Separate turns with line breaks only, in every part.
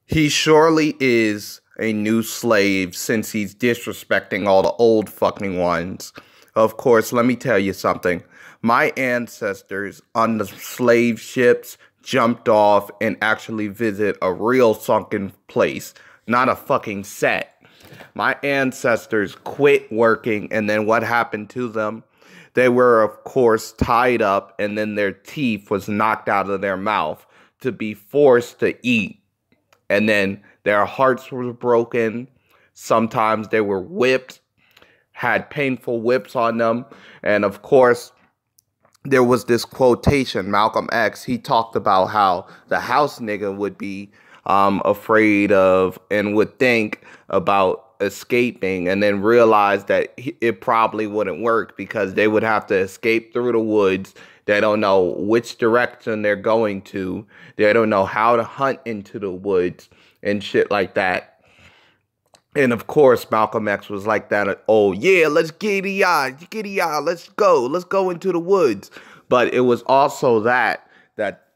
He surely is a new slave since he's disrespecting all the old fucking ones. Of course, let me tell you something. My ancestors on the slave ships jumped off and actually visit a real sunken place, not a fucking set. My ancestors quit working, and then what happened to them? They were, of course, tied up, and then their teeth was knocked out of their mouth to be forced to eat, and then their hearts were broken. Sometimes they were whipped, had painful whips on them. And of course, there was this quotation, Malcolm X, he talked about how the house nigga would be afraid of and would think about escaping and then realize that it probably wouldn't work because they would have to escape through the woods. They don't know which direction they're going to. They don't know how to hunt into the woods and shit like that. And of course, Malcolm X was like that. Oh yeah, let's giddy let's go into the woods. But it was also that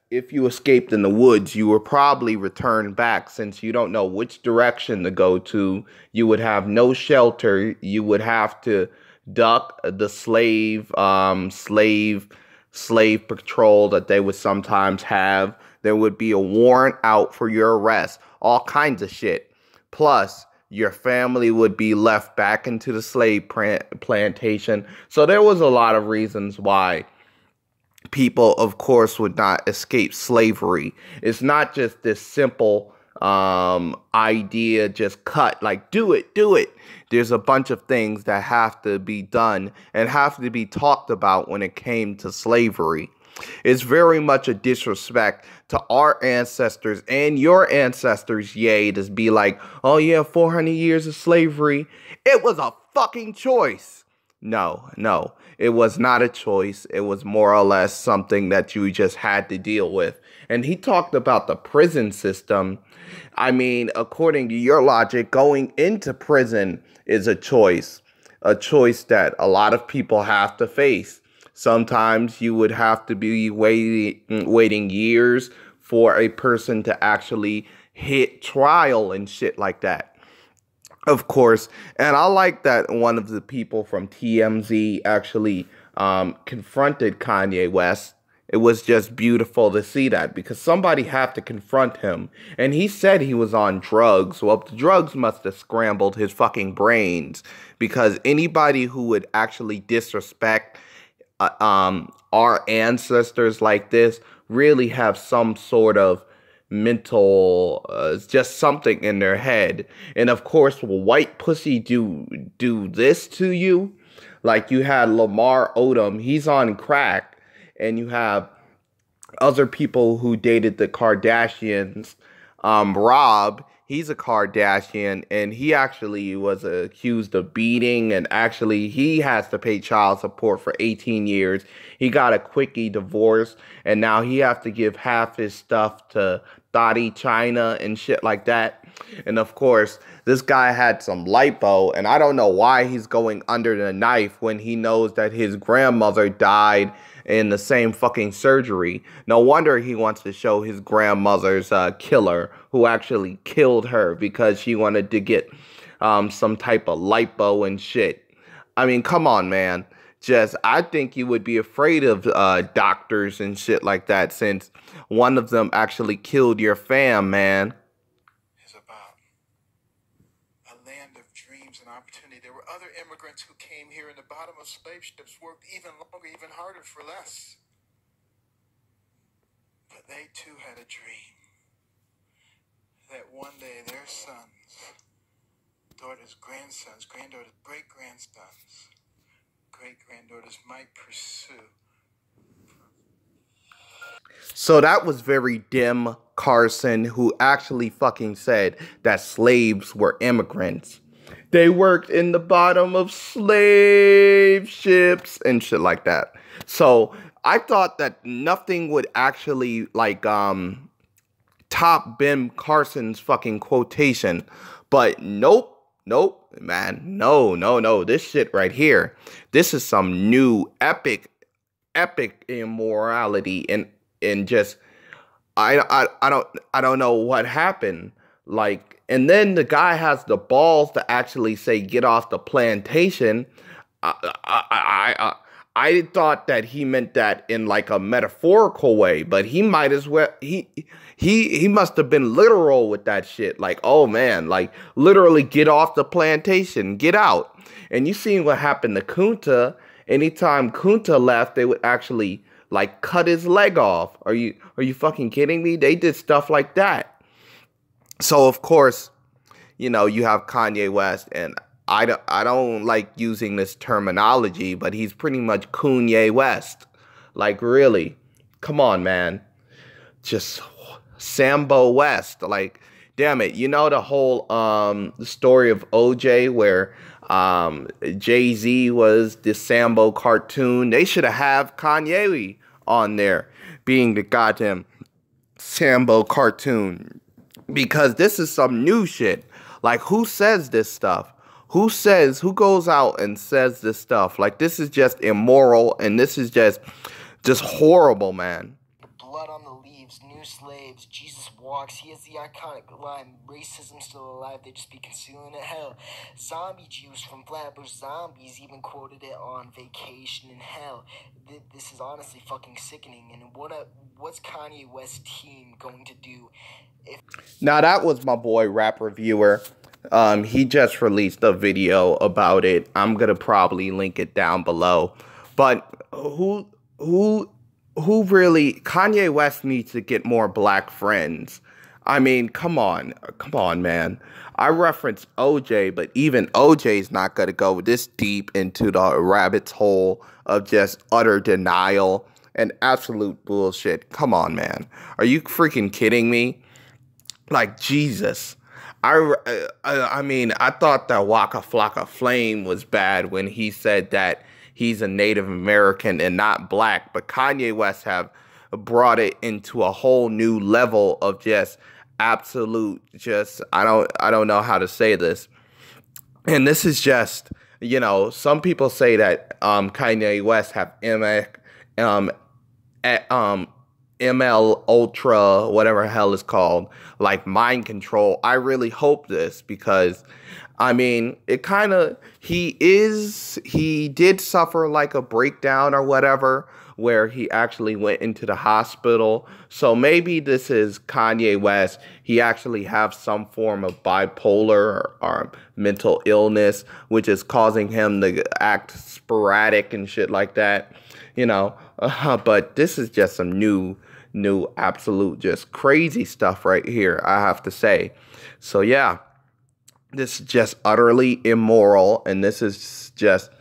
if you escaped in the woods, you were probably returned back since you don't know which direction to go to. You would have no shelter. You would have to duck the slave patrol that they would sometimes have. There would be a warrant out for your arrest. All kinds of shit. Plus, your family would be left back into the slave plantation. So there was a lot of reasons why people, of course, would not escape slavery. It's not just this simple idea just cut, like do it. There's a bunch of things that have to be done and have to be talked about when it came to slavery. It's very much a disrespect to our ancestors and your ancestors, yay, to be like, oh yeah, 400 years of slavery. It was a fucking choice. No, it was not a choice. It was more or less something that you just had to deal with. And he talked about the prison system. I mean, according to your logic, going into prison is a choice that a lot of people have to face. Sometimes you would have to be waiting years for a person to actually hit trial and shit like that. Of course, and I like that one of the people from TMZ actually confronted Kanye West. It was just beautiful to see that because somebody had to confront him. And he said he was on drugs. Well, the drugs must have scrambled his fucking brains because anybody who would actually disrespect our ancestors like this really have some sort of mental, just something in their head. And of course, will white pussy do this to you? Like you had Lamar Odom, he's on crack, and you have other people who dated the Kardashians. Rob, he's a Kardashian, and he actually was accused of beating, and actually he has to pay child support for 18 years. He got a quickie divorce, and now he has to give half his stuff to Thotty China and shit like that. And of course, this guy had some lipo, and I don't know why he's going under the knife when he knows that his grandmother died in the same fucking surgery. No wonder he wants to show his grandmother's killer who actually killed her because she wanted to get some type of lipo and shit. I mean, come on, man. I think you would be afraid of doctors and shit like that since one of them actually killed your fam, man.
Is about a land of dreams and opportunity. There were other immigrants who came here in the bottom of slave ships, worked even longer, even harder for less. But they too had a dream that one day their sons, daughters, grandsons, granddaughters, great-grandsons, great-granddaughters might pursue.
So that was very dim Carson, who actually fucking said that slaves were immigrants. They worked in the bottom of slave ships and shit like that. So I thought that nothing would actually like top Ben Carson's fucking quotation. But nope, man. No. This shit right here. This is some new epic immorality and just I don't know what happened, Like, and then the guy has the balls to actually say, "Get off the plantation." I, I thought that he meant that in like a metaphorical way, but he might as well he must have been literal with that shit. Like, oh man, like literally get off the plantation, get out. And you seen what happened to Kunta. Anytime Kunta left, they would actually like cut his leg off. Are you fucking kidding me? They did stuff like that. So of course, you have Kanye West, and I don't like using this terminology, but he's pretty much Kanye West. Like, really, come on, man, just Sambo West. Like, damn it, the whole the story of OJ where Jay-Z was the Sambo cartoon. They should have Kanye on there being the goddamn Sambo cartoon, because this is some new shit. Like, who says this stuff? Who goes out and says this stuff? Like, this is just immoral, and this is just horrible, man.
Blood on the leaves, new slaves, Jesus walks. He has the iconic line, racism still alive, they just be concealing it. Hell, zombie Jews from Flatbush Zombies even quoted it on Vacation in Hell. This is honestly fucking sickening. And what's Kanye West's team going to do?
Now, that was my boy, Rap Reviewer. He just released a video about it. I'm gonna probably link it down below. But who really? Kanye West needs to get more black friends. I mean, come on, man. I referenced OJ, but even OJ's not gonna go this deep into the rabbit's hole of just utter denial and absolute bullshit. Come on, man. Are you freaking kidding me? Like, Jesus. I mean, I thought that Waka Flocka Flame was bad when he said that he's a Native American and not black, but Kanye West have brought it into a whole new level of just absolute, I don't know how to say this. And this is just, some people say that Kanye West have ML Ultra, whatever the hell it's called, like mind control. I really hope this, because I mean, it kind of, he did suffer like a breakdown or whatever, where he actually went into the hospital. So maybe this is Kanye West. He actually have some form of bipolar or mental illness, which is causing him to act sporadic and shit like that, but this is just some new absolute just crazy stuff right here, I have to say. So yeah, this is just utterly immoral, and this is just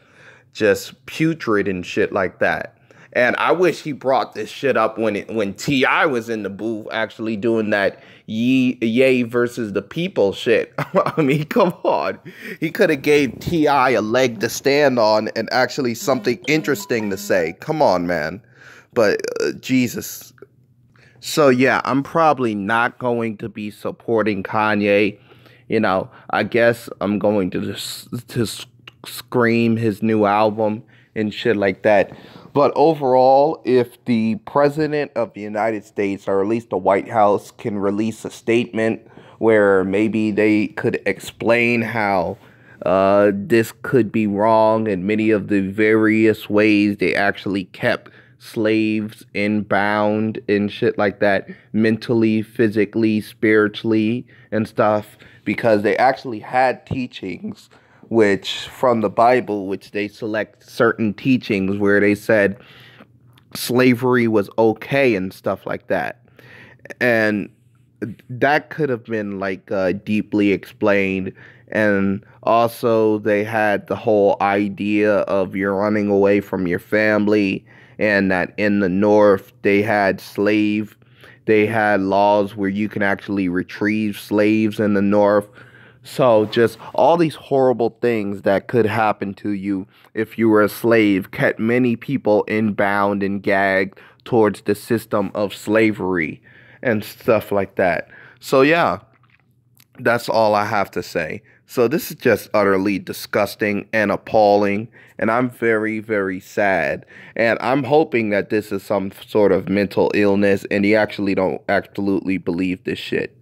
putrid and shit like that. And I wish he brought this shit up when T.I. was in the booth actually doing that Ye versus the people shit. I mean, come on. He could have gave T.I. a leg to stand on and actually something interesting to say. Come on, man. But Jesus. So yeah, I'm probably not going to be supporting Kanye. I guess I'm going to just scream his new album and shit like that. But overall, if the president of the United States, or at least the White House, can release a statement where maybe they could explain how this could be wrong and many of the various ways they actually kept slaves bound and shit like that, mentally, physically, spiritually, and stuff, because they actually had teachings which from the Bible, which they select certain teachings where they said slavery was okay and stuff like that. And that could have been like deeply explained. And also they had the whole idea of you're running away from your family, and that in the North they had laws where you can actually retrieve slaves in the North. So just all these horrible things that could happen to you if you were a slave kept many people bound and gagged towards the system of slavery and stuff like that. So yeah, that's all I have to say. So this is just utterly disgusting and appalling, and I'm very, very sad. And I'm hoping that this is some sort of mental illness and he actually don't absolutely believe this shit.